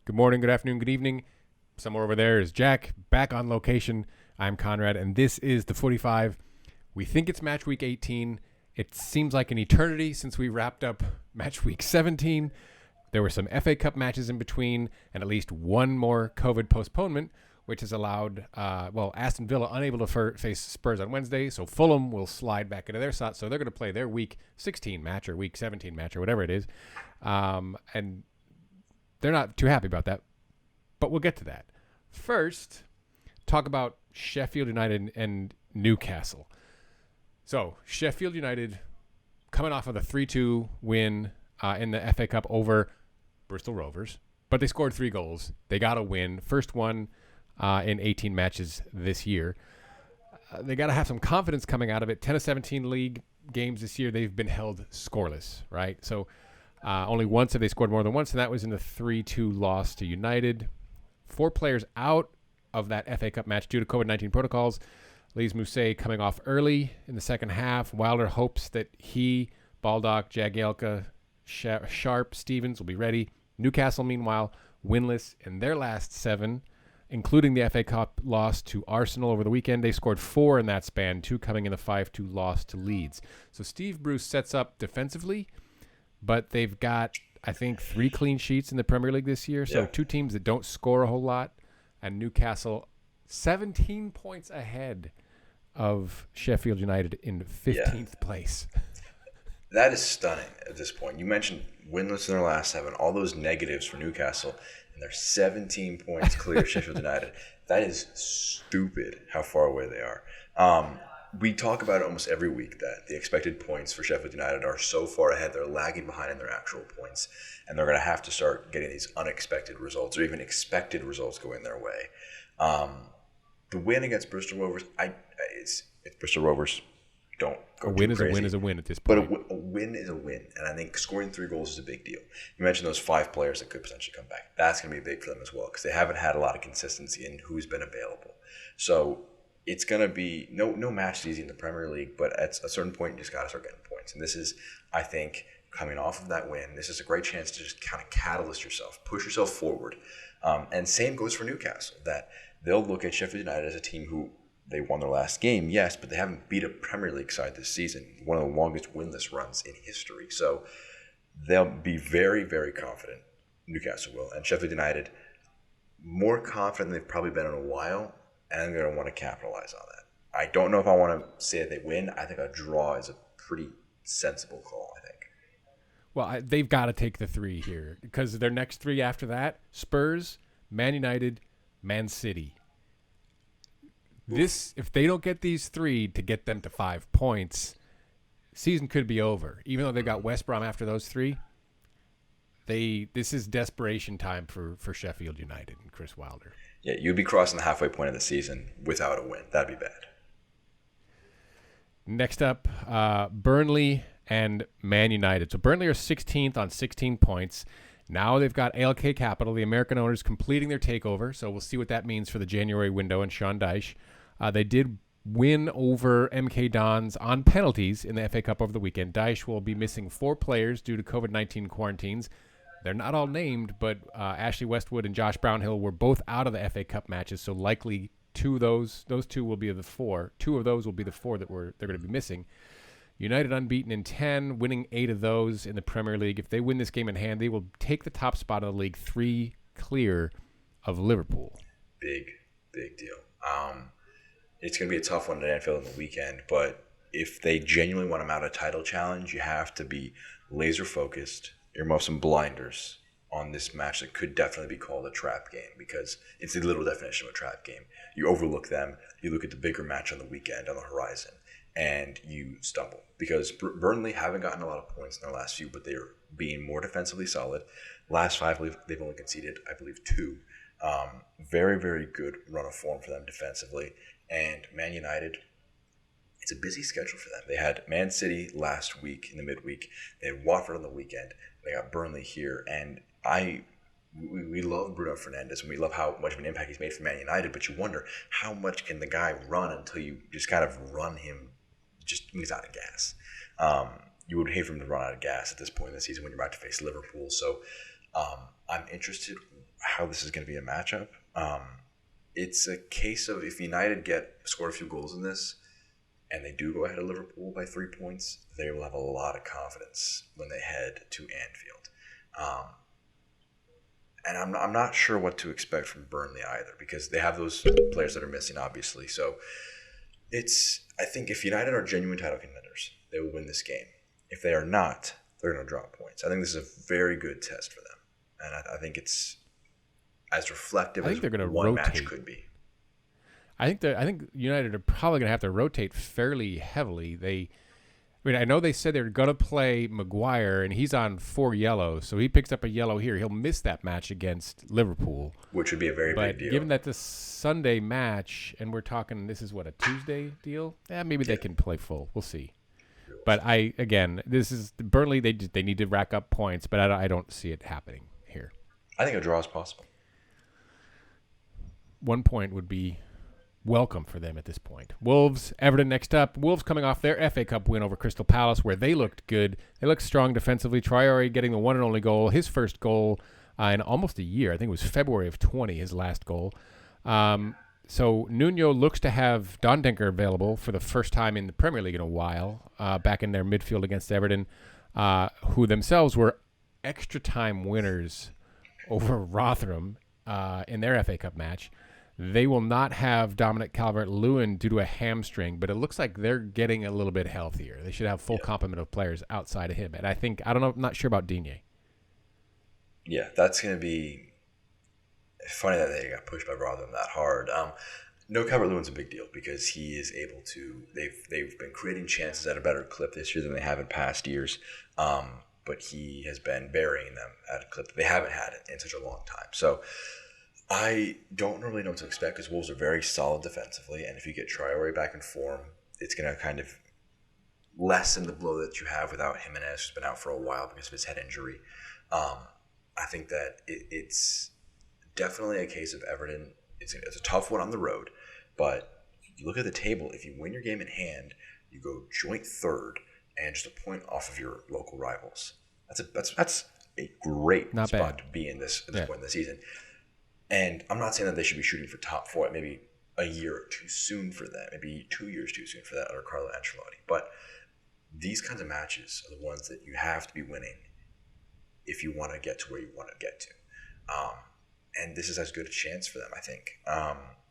Good morning, good afternoon, good evening. Somewhere over there is Jack, back on location. I'm Conrad, and this is the 45. We think it's match week 18. It seems like an eternity since we wrapped up match week 17. There were some FA Cup matches in between, and at least one more COVID postponement, which has allowed, Aston Villa unable to face Spurs on Wednesday, so Fulham will slide back into their slot, so they're going to play their week 16 match or week 17 match or whatever it is. And they're not too happy about that, but we'll get to that. First, talk about Sheffield United and Newcastle. So, Sheffield United coming off of a 3-2 win in the FA Cup over Bristol Rovers, but they scored 3 goals. They got a win. First one in 18 matches this year. They got to have some confidence coming out of it. 10 of 17 league games this year, they've been held scoreless, right? So, only once have they scored more than once, and that was in the 3-2 loss to United. 4 players out of that FA Cup match due to COVID-19 protocols. Lise Mousset coming off early in the second half. Wilder hopes that he, Baldock, Jagielka, Sharp, Stevens will be ready. Newcastle, meanwhile, winless in their last 7, including the FA Cup loss to Arsenal over the weekend. They scored 4 in that span, 2 coming in the 5-2 loss to Leeds. So Steve Bruce sets up defensively, but they've got, I think, 3 clean sheets in the Premier League this year. So 2 teams that don't score a whole lot. And Newcastle 17 points ahead of Sheffield United in 15th place. That is stunning at this point. You mentioned winless in their last 7, all those negatives for Newcastle, and they're 17 points clear of Sheffield United. That is stupid how far away they are. We talk about it almost every week that the expected points for Sheffield United are so far ahead, they're lagging behind in their actual points, and they're going to have to start getting these unexpected results or even expected results going their way. The win against Bristol Rovers, it's Bristol Rovers. Don't go a win too is crazy. A win is a win at this point. But a win is a win, and I think scoring 3 goals is a big deal. You mentioned those 5 players that could potentially come back. That's going to be big for them as well because they haven't had a lot of consistency in who's been available. So it's going to be no match is easy in the Premier League, but at a certain point, you just got to start getting points. And this is, I think, coming off of that win, this is a great chance to just kind of catalyst yourself, push yourself forward. And same goes for Newcastle, that they'll look at Sheffield United as a team who they won their last game, yes, but they haven't beat a Premier League side this season, one of the longest winless runs in history. So they'll be very, very confident, Newcastle will. And Sheffield United, more confident than they've probably been in a while, and they're going to want to capitalize on that. I don't know if I want to say that they win. I think a draw is a pretty sensible call, I think. Well, they've got to take the 3 here because their next 3 after that, Spurs, Man United, Man City. If they don't get these 3 to get them to 5 points, season could be over. Even though they've got West Brom after those 3, this is desperation time for Sheffield United and Chris Wilder. Yeah, you'd be crossing the halfway point of the season without a win. That'd be bad. Next up, Burnley and Man United. So Burnley are 16th on 16 points. Now they've got ALK Capital, the American owners, completing their takeover. So we'll see what that means for the January window and Sean Dyche. They did win over MK Dons on penalties in the FA Cup over the weekend. Dyche will be missing 4 players due to COVID-19 quarantines. They're not all named, but Ashley Westwood and Josh Brownhill were both out of the FA Cup matches, so likely 2 of those 2 will be the 4. 2 of those will be the 4 that they're going to be missing. United unbeaten in 10, winning 8 of those in the Premier League. If they win this game in hand, they will take the top spot of the league, 3 clear of Liverpool. Big deal. It's going to be a tough one at Anfield on the weekend, but if they genuinely want to mount a title challenge, you have to be laser focused, earmuff some blinders on this match that could definitely be called a trap game because it's the literal definition of a trap game. You overlook them, you look at the bigger match on the weekend on the horizon, and you stumble because Burnley haven't gotten a lot of points in their last few, but they're being more defensively solid. Last 5, they've only conceded, I believe, 2. Very, very good run of form for them defensively. And Man United, it's a busy schedule for them. They had Man City last week in the midweek. They had Watford on the weekend. They got Burnley here. And we love Bruno Fernandes, and we love how much of an impact he's made for Man United. But you wonder, how much can the guy run until you just kind of run him just when he's out of gas? You would hate for him to run out of gas at this point in the season when you're about to face Liverpool. So I'm interested how this is going to be a matchup. It's a case of if United score a few goals in this, and they do go ahead of Liverpool by 3 points, they will have a lot of confidence when they head to Anfield. And I'm not sure what to expect from Burnley either, because they have those players that are missing, obviously. So I think if United are genuine title contenders, they will win this game. If they are not, they're going to drop points. I think this is a very good test for them, and I think it's as reflective as one match could be. I think United are probably going to have to rotate fairly heavily. I know they said they're going to play Maguire, and he's on 4 yellows, so he picks up a yellow here. He'll miss that match against Liverpool, which would be a very big deal. Given that this Sunday match, and we're talking, this is what, a Tuesday deal? Maybe they can play full. We'll see. But this is Burnley. They need to rack up points, but I don't see it happening here. I think a draw is possible. 1 point would be welcome for them at this point. Wolves, Everton next up. Wolves coming off their FA Cup win over Crystal Palace, where they looked good. They looked strong defensively. Traore getting the one and only goal, his first goal in almost a year. I think it was February of 20, his last goal. So Nuno looks to have Dondenker available for the first time in the Premier League in a while, back in their midfield against Everton, who themselves were extra time winners over Rotherham in their FA Cup match. They will not have Dominic Calvert-Lewin due to a hamstring, but it looks like they're getting a little bit healthier. They should have full complement of players outside of him. And I'm not sure about Digne. Yeah, that's going to be funny that they got pushed by Rotherham that hard. No, Calvert-Lewin's a big deal because he is able to. They've been creating chances at a better clip this year than they have in past years, but he has been burying them at a clip that they haven't had in such a long time. So I don't really know what to expect because Wolves are very solid defensively, and if you get Traore back in form, it's going to kind of lessen the blow that you have without Jimenez, who's been out for a while because of his head injury. I think that it's definitely a case of Everton. It's a tough one on the road, but you look at the table. If you win your game in hand, you go joint third and just a point off of your local rivals. That's a great spot to be in this point in the season. And I'm not saying that they should be shooting for top 4. Maybe a year too soon for that. Maybe 2 years too soon for that under Carlo Ancelotti. But these kinds of matches are the ones that you have to be winning if you want to get to where you want to get to. And this is as good a chance for them, I think.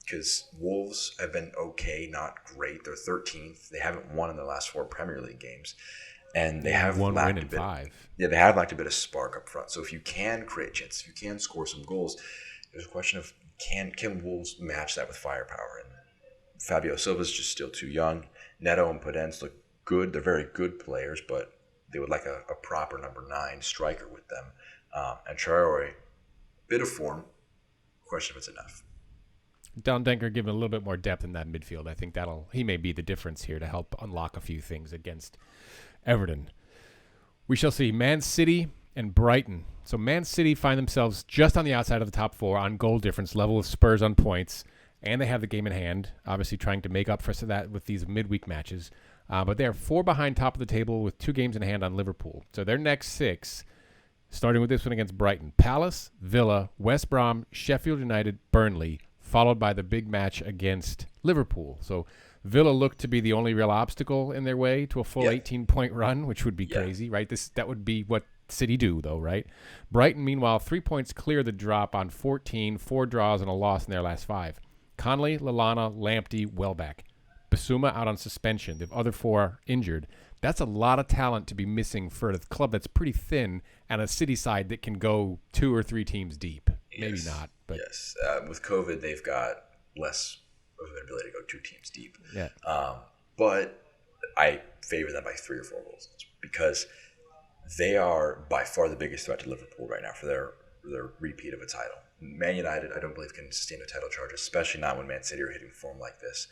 Because Wolves have been okay, not great. They're 13th. They haven't won in the last 4 Premier League games. And they have one lacked win in 5. Yeah, they have lacked a bit of spark up front. So if you can create chances, if you can score some goals, there's a question of can Wolves match that with firepower? And Fabio Silva's just still too young. Neto and Podence look good. They're very good players, but they would like a proper number 9 striker with them. And Traore, bit of form. Question if it's enough. Dondenker giving a little bit more depth in that midfield. I think he may be the difference here to help unlock a few things against Everton. We shall see. Man City and Brighton. So Man City find themselves just on the outside of the top 4 on goal difference, level with Spurs on points, and they have the game in hand, obviously trying to make up for that with these midweek matches. But they are 4 behind top of the table with 2 games in hand on Liverpool. So their next 6, starting with this one against Brighton: Palace, Villa, West Brom, Sheffield United, Burnley, followed by the big match against Liverpool. So Villa looked to be the only real obstacle in their way to a full 18-point run, which would be crazy, right? That would be what City do, though, right? Brighton, meanwhile, 3 points clear the drop on 14, 4 draws and a loss in their last 5. Conley, Lallana, Lamptey, Welbeck. Basuma out on suspension. The other 4 injured. That's a lot of talent to be missing for a club that's pretty thin and a City side that can go 2 or 3 teams deep. Maybe not, but yes. With COVID, they've got less of an ability to go 2 teams deep. Yeah. But I favor them by 3 or 4 goals because they are by far the biggest threat to Liverpool right now for their repeat of a title. Man United, I don't believe, can sustain a title charge, especially not when Man City are hitting form like this,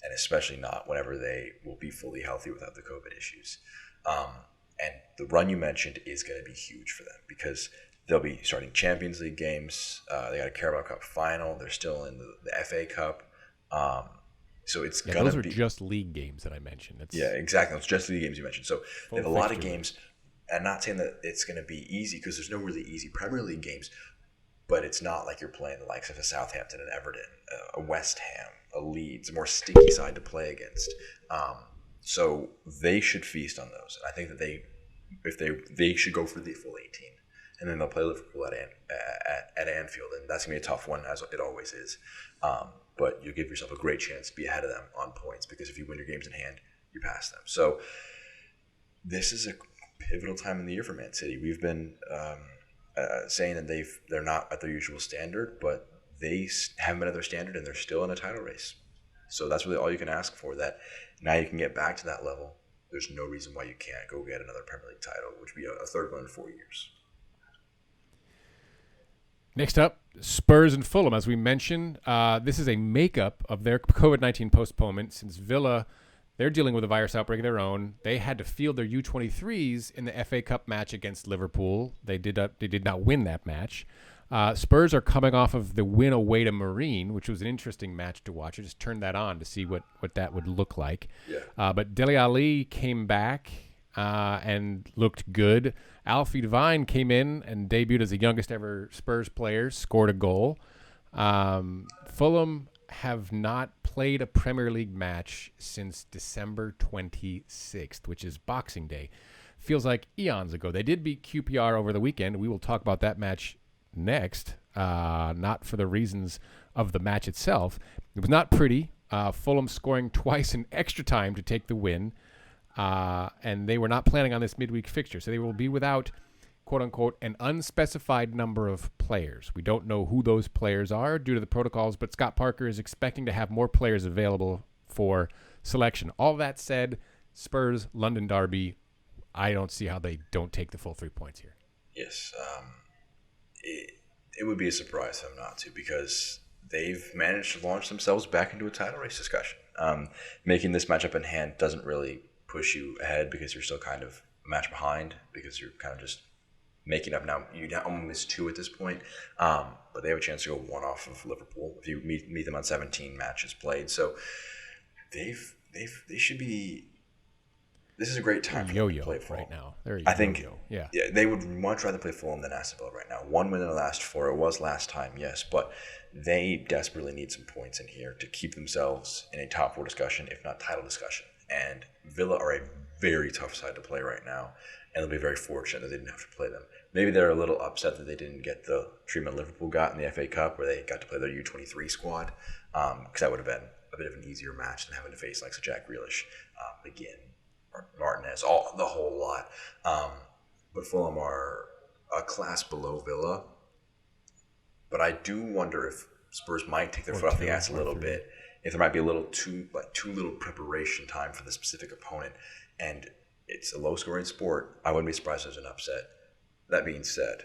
and especially not whenever they will be fully healthy without the COVID issues. And the run you mentioned is going to be huge for them because they'll be starting Champions League games. They got a Carabao Cup final. They're still in the FA Cup. So it's going to be... Those are just league games that I mentioned. Exactly. Those just league games you mentioned. So they have a lot of games. I'm not saying that it's going to be easy because there's no really easy Premier League games. but it's not like you're playing the likes of a Southampton and Everton, a West Ham, a Leeds, a more sticky side to play against. So they should feast on those. I think that they should go for the full 18, and then they'll play Liverpool at Anfield, and that's gonna be a tough one, as it always is. But you give yourself a great chance to be ahead of them on points, because if you win your games in hand, you pass them. So this is a pivotal time in the year for Man City. We've been saying that they're not at their usual standard, but they haven't been at their standard, and they're still in a title race. So that's really all you can ask for. That now you can get back to that level. There's no reason why you can't go get another Premier League title, which would be a third one in 4 years. Next up, Spurs and Fulham. As we mentioned, this is a makeup of their COVID-19 postponement, since Villa, they're dealing with a virus outbreak of their own. They had to field their U23s in the FA Cup match against Liverpool. They did not win that match. Spurs are coming off of the win away to Marine, which was an interesting match to watch. I just turned that on to see what that would look like. Yeah. But Dele Alli came back and looked good. Alfie Devine came in and debuted as the youngest ever Spurs player, scored a goal. Fulham have not played a Premier League match since December 26th, which is Boxing Day. Feels like eons ago. They did beat QPR over the weekend. We will talk about that match next, not for the reasons of the match itself. It was not pretty. Fulham scoring twice in extra time to take the win. And they were not planning on this midweek fixture. So they will be without, quote unquote, an unspecified number of players. We don't know who those players are due to the protocols, but Scott Parker is expecting to have more players available for selection. All that said, Spurs, London Derby, I don't see how they don't take the full 3 points here. Yes. It would be a surprise for them not to, because they've managed to launch themselves back into a title race discussion. Making this matchup in hand doesn't really push you ahead, because you're still kind of a match behind, because you're kind of just making up now. You only missed 2 at this point, but they have a chance to go 1 off of Liverpool if you meet them on 17 matches played. So they should be. This is a great time for them to play Fulham right now. I think, yeah, they would much rather play Fulham than Aston Villa right now. 1 win in the last 4. It was last time, yes, but they desperately need some points in here to keep themselves in a top 4 discussion, if not title discussion. And Villa are a very tough side to play right now, and they'll be very fortunate that they didn't have to play them. Maybe they're a little upset that they didn't get the treatment Liverpool got in the FA Cup, where they got to play their U23 squad, because that would have been a bit of an easier match than having to face like Jack Grealish, McGinn, Martinez, the whole lot. But Fulham are a class below Villa. But I do wonder if Spurs might take their foot off the gas a little bit. If there might be a little too little preparation time for the specific opponent. And it's a low-scoring sport. I wouldn't be surprised if there's an upset. That being said,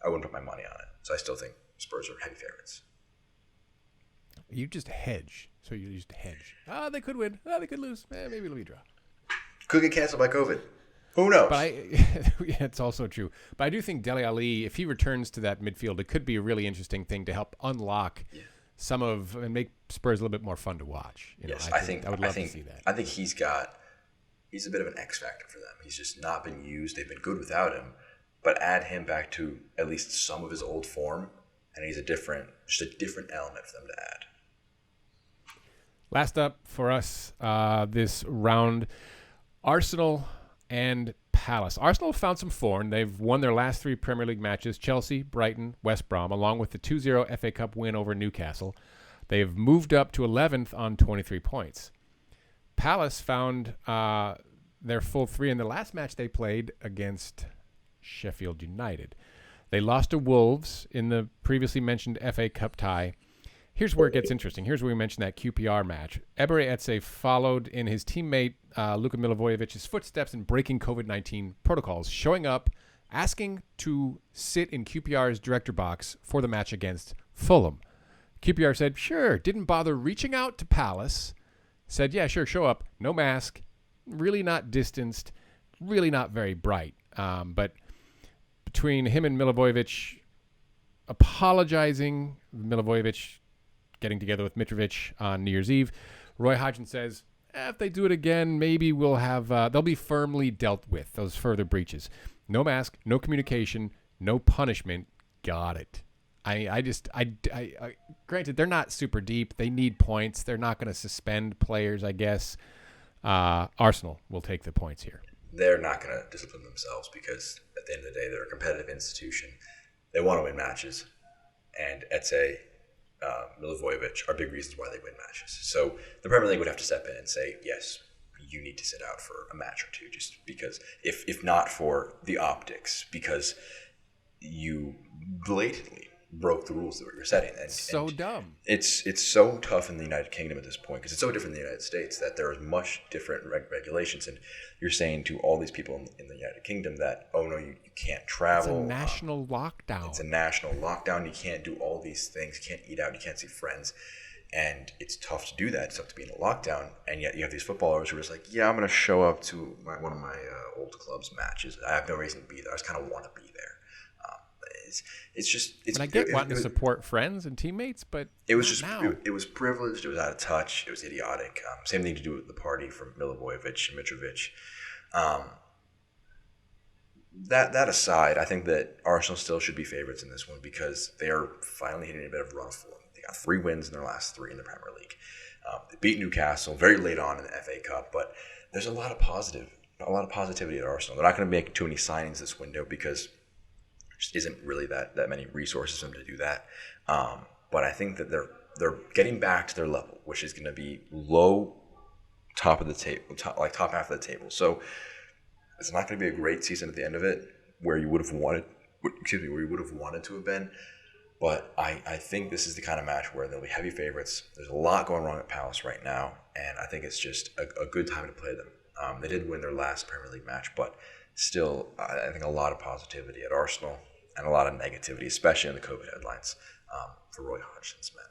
I wouldn't put my money on it. So I still think Spurs are heavy favorites. You just hedge. So you just hedge. They could win. They could lose. Maybe it'll be a draw. Could get canceled by COVID. Who knows? But it's also true. But I do think Dele Alli, if he returns to that midfield, it could be a really interesting thing to help unlock some of and make Spurs a little bit more fun to watch. Yes, I would love to see that. I think he's a bit of an X factor for them. He's just not been used. They've been good without him, but add him back to at least some of his old form, and he's just a different element for them to add. Last up for us this round, Arsenal and Palace. Arsenal found some form. They've won their last 3 Premier League matches, Chelsea, Brighton, West Brom, along with the 2-0 FA Cup win over Newcastle. They've moved up to 11th on 23 points. Palace found their full 3 in the last match they played against Sheffield United. They lost to Wolves in the previously mentioned FA Cup tie. Here's where it gets interesting. Here's where we mentioned that QPR match. Ebere Eze followed in his teammate Luka Milivojevic's footsteps in breaking COVID-19 protocols, showing up, asking to sit in QPR's director box for the match against Fulham. QPR said, sure, didn't bother reaching out to Palace, said, yeah, sure, show up, no mask, really not distanced, really not very bright. But between him and Milivojevic apologizing, Milivojevic getting together with Mitrovic on New Year's Eve, Roy Hodgson says, if they do it again, maybe we'll have, they'll be firmly dealt with, those further breaches. No mask, no communication, no punishment. Got it. Granted, they're not super deep. They need points. They're not going to suspend players, I guess. Arsenal will take the points here. They're not going to discipline themselves because at the end of the day, they're a competitive institution. They want to win matches. And Eze, Milivojevic are big reasons why they win matches. So the Premier League would have to step in and say, yes, you need to sit out for a match or two, just because, if not for the optics, because you blatantly broke the rules that we were setting. And dumb. It's so tough in the United Kingdom at this point because it's so different in the United States that there is much different regulations. And you're saying to all these people in the United Kingdom that, oh no, you can't travel. It's a national lockdown. It's a national lockdown. You can't do all these things. You can't eat out. You can't see friends. And it's tough to do that. It's tough to be in a lockdown. And yet you have these footballers who are just like, yeah, I'm going to show up to one of my old club's matches. I have no reason to be there. I just kind of want to be there. And I get wanting to support friends and teammates, but it was just now. It was privileged. It was out of touch. It was idiotic. Same thing to do with the party from Milivojevic and Mitrovic. That aside, I think that Arsenal still should be favorites in this one because they are finally hitting a bit of run form. They got 3 wins in their last 3 in the Premier League. They beat Newcastle very late on in the FA Cup, but there's a lot of positivity at Arsenal. They're not going to make too many signings this window because just isn't really that many resources for them to do that. But I think that they're getting back to their level, which is going to be low top of the table, top half of the table. So it's not going to be a great season at the end of it, where you would have wanted to have been. But I think this is the kind of match where there'll be heavy favorites. There's a lot going wrong at Palace right now, and I think it's just a good time to play them. They did win their last Premier League match, but still, I think a lot of positivity at Arsenal and a lot of negativity, especially in the COVID headlines, for Roy Hodgson's men.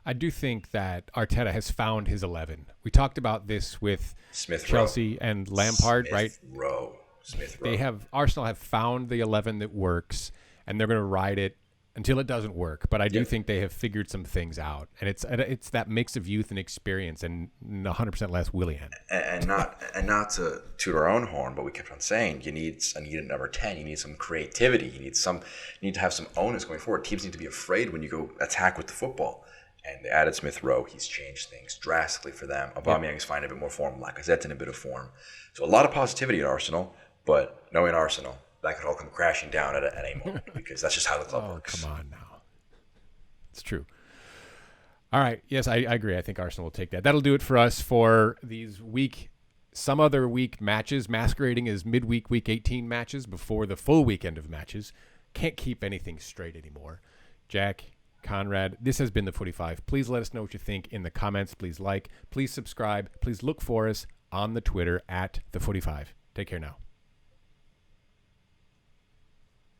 I do think that Arteta has found his 11. We talked about this with Chelsea and Lampard, right? Smith Rowe. Arsenal have found the 11 that works, and they're going to ride it until it doesn't work. But I do think they have figured some things out, and it's that mix of youth and experience, and 100% less Willian. And not to toot our own horn, but we kept on saying you need a number 10. You need some creativity. You need to have some onus going forward. Teams need to be afraid when you go attack with the football. And they added Smith Rowe. He's changed things drastically for them. Aubameyang's finding a bit more form. Lacazette's in a bit of form. So a lot of positivity at Arsenal, but knowing Arsenal, that could all come crashing down at any moment because that's just how the club works. Come on now. It's true. All right. Yes, I agree. I think Arsenal will take that. That'll do it for us for these some other week matches masquerading as midweek, week 18 matches before the full weekend of matches. Can't keep anything straight anymore. Jack, Conrad, this has been the 45. Please let us know what you think in the comments. Please like, please subscribe. Please look for us on the Twitter at the 45. Take care now.